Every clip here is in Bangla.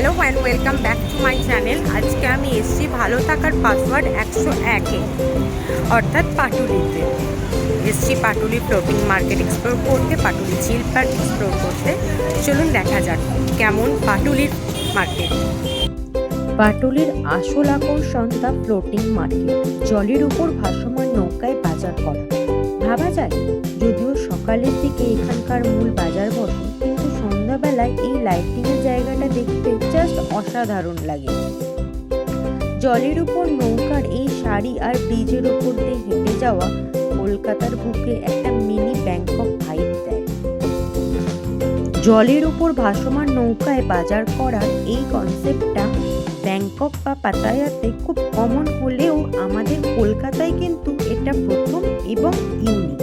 Hello and welcome back to my channel. আজকে আমি এসেছি ভালো থাকার পাসওয়ার্ড 101-এ, অর্থাৎ পাটুলিতে এসেছি। পাটুলি ফ্লোটিং মার্কেট এক্সপ্লোর করতে, পাটুলি চিল পার্ক এক্সপ্লোর করতে। চলুন দেখা যাক কেমন পাটুলির মার্কেট। পাটুলির আসল আকর্ষণ দ্য ফ্লোটিং মার্কেট। জলের উপর ভাসমান নৌকায় বাজার করা। ভাবা যায় যদিও সকালের দিকে এখানকার মূল বাজার বসে, কিন্তু সন্ধ্যাবেলায় এই লাইটিংয়ের জায়গাটা দেখতে জাস্ট অসাধারণ লাগে। জলের উপর নৌকার এই সারি আর ব্রিজের উপর দিয়ে হেঁটে যাওয়া কলকাতার বুকে একটা মিনি ব্যাংকক ভাইব দেয়। জলের উপর ভাসমান নৌকায় বাজার করার এই কনসেপ্টটা ব্যাংকক বা পাতায়াতে খুব কমন হলেও আমাদের কলকাতায় কিন্তু এটা প্রথম এবং ইউনিক।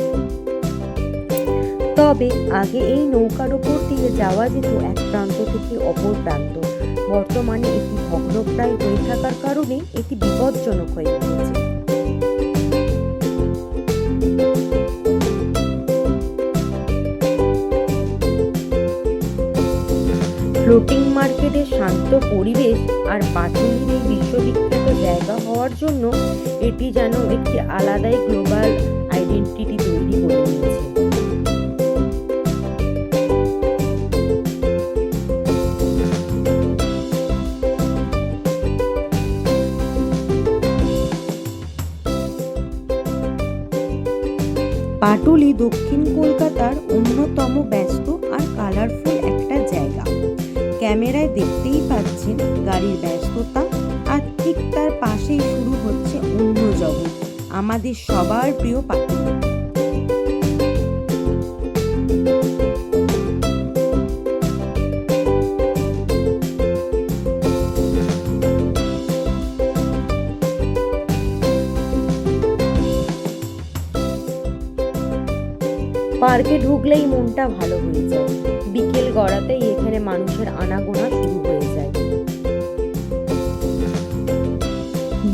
তবে আগে এই নৌকার ওপর দিয়ে যাওয়া যেত এক প্রান্ত থেকে অপর প্রান্ত। বর্তমানে এটি ভগ্নপ্রায় হয়ে থাকার কারণে এটি বিপজ্জনক হয়ে উঠেছে। ফ্লোটিং মার্কেটের শান্ত পরিবেশ আর পাটুলির এই বিশ্ববিখ্যাত জায়গা হওয়ার জন্য এটি যেন একটি আলাদাই গ্লোবাল আইডেন্টিটি তৈরি করে নিয়েছে। পাটুলি দক্ষিণ কলকাতার অন্যতম ব্যস্ত আর কালারফুল একটা জায়গা। ক্যামেরায় দেখতেই পাচ্ছেন গাড়ির ব্যস্ততা, আর ঠিক তার পাশেই শুরু হচ্ছে অন্য জগৎ, আমাদের সবার প্রিয় পাটুলি। পার্কে ঢুকলেই মনটা ভালো হয়ে যায়। বিকেল গড়াতেই এখানে মানুষের আনাগোনা শুরু হয়ে যায়।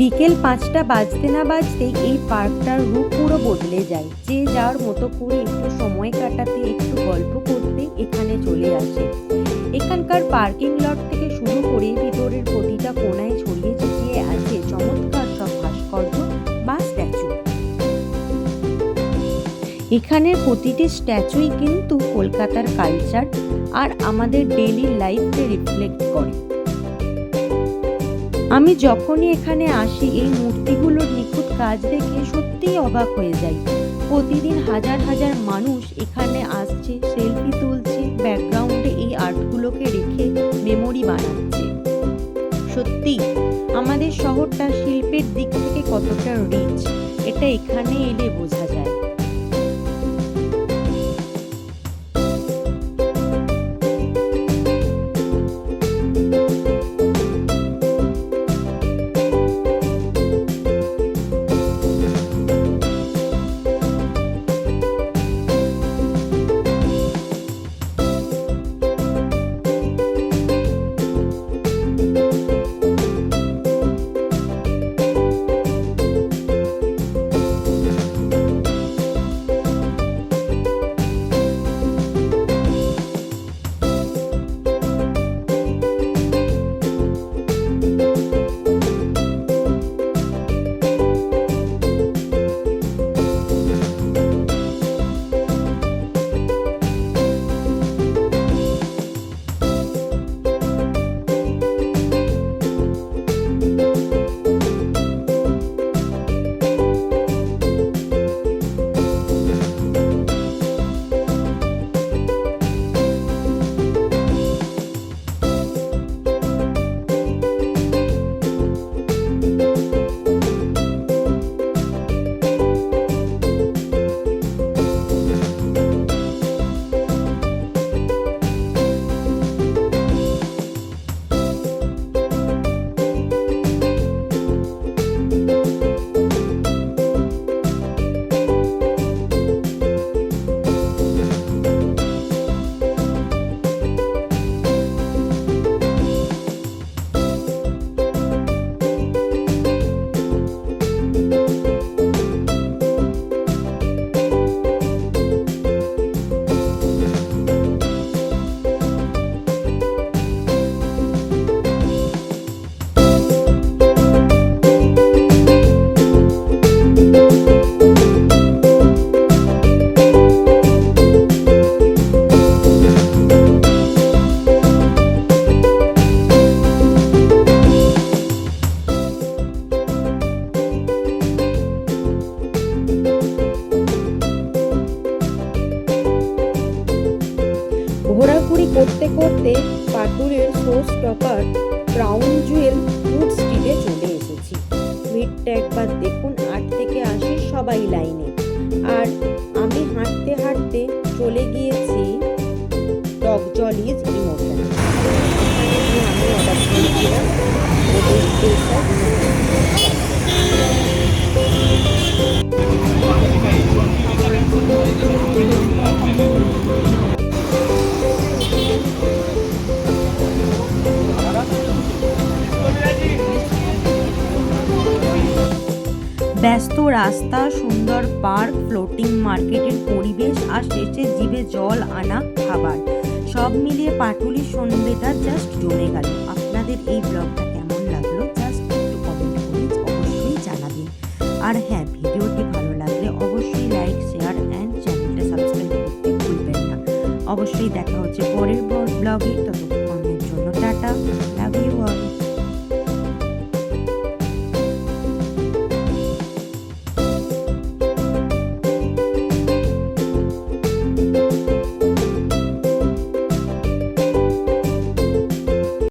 বিকেল 5টা বাজতে না বাজতেই এই পার্কটার রূপ পুরো বদলে যায়। যে যার মতো করে একটু সময় কাটাতে, একটু গল্প করতে এখানে চলে আসে। এখানকার পার্কিং লট থেকে শুরু করে ভিতরের প্রতিটা কোণায় ছড়িয়ে ছিটিয়ে আছে চমৎকার সব ভাস্কর্য বা স্ট্যাচু। এখানের প্রতিটি স্ট্যাচুই কিন্তু কলকাতার কালচার আর আমাদের ডেইলি লাইফকে রিফ্লেক্ট করে। আমি যখনই এখানে আসি এই মূর্তিগুলোর নিখুঁত কাজ দেখে সত্যিই অবাক হয়ে যাই। প্রতিদিন হাজার হাজার মানুষ এখানে আসছে, সেলফি তুলছে, ব্যাকগ্রাউন্ডে এই আর্টগুলোকে রেখে মেমোরি বানাচ্ছে। সত্যি আমাদের শহরটা শিল্পের দিক থেকে কতটা রিচ, এটা এখানে এলে বোঝা যায়। Show stopper crown Jewel food স্ট্রিটে চলে এসেছি। ভিড়টা একবার দেখুন, 8 থেকে 80 সবাই লাইনে। আর আমি হাঁটতে হাঁটতে চলে গিয়েছি টক জলিজ ইমোশন। ওখানে গিয়ে আমি অর্ডার করেছিলাম ওদের স্পেশাল ব্যস্ত রাস্তা, সুন্দর পার্ক, ফ্লোটিং মার্কেটের পরিবেশ আর শেষে জিভে জল আনা খাবার, সব মিলিয়ে পাটুলির সন্ধ্যেটা জাস্ট জমে গেল। আপনাদের এই ব্লগটা কেমন লাগলো জাস্ট একটু কমেন্ট করে অবশ্যই জানাবেন। আর হ্যাঁ, ভিডিওটি ভালো লাগলে অবশ্যই লাইক, শেয়ার অ্যান্ড চ্যানেলটা সাবস্ক্রাইব করতে ভুলবেন না। অবশ্যই দেখা হচ্ছে পরের ব্লগে, ততক্ষণের জন্য টাটা।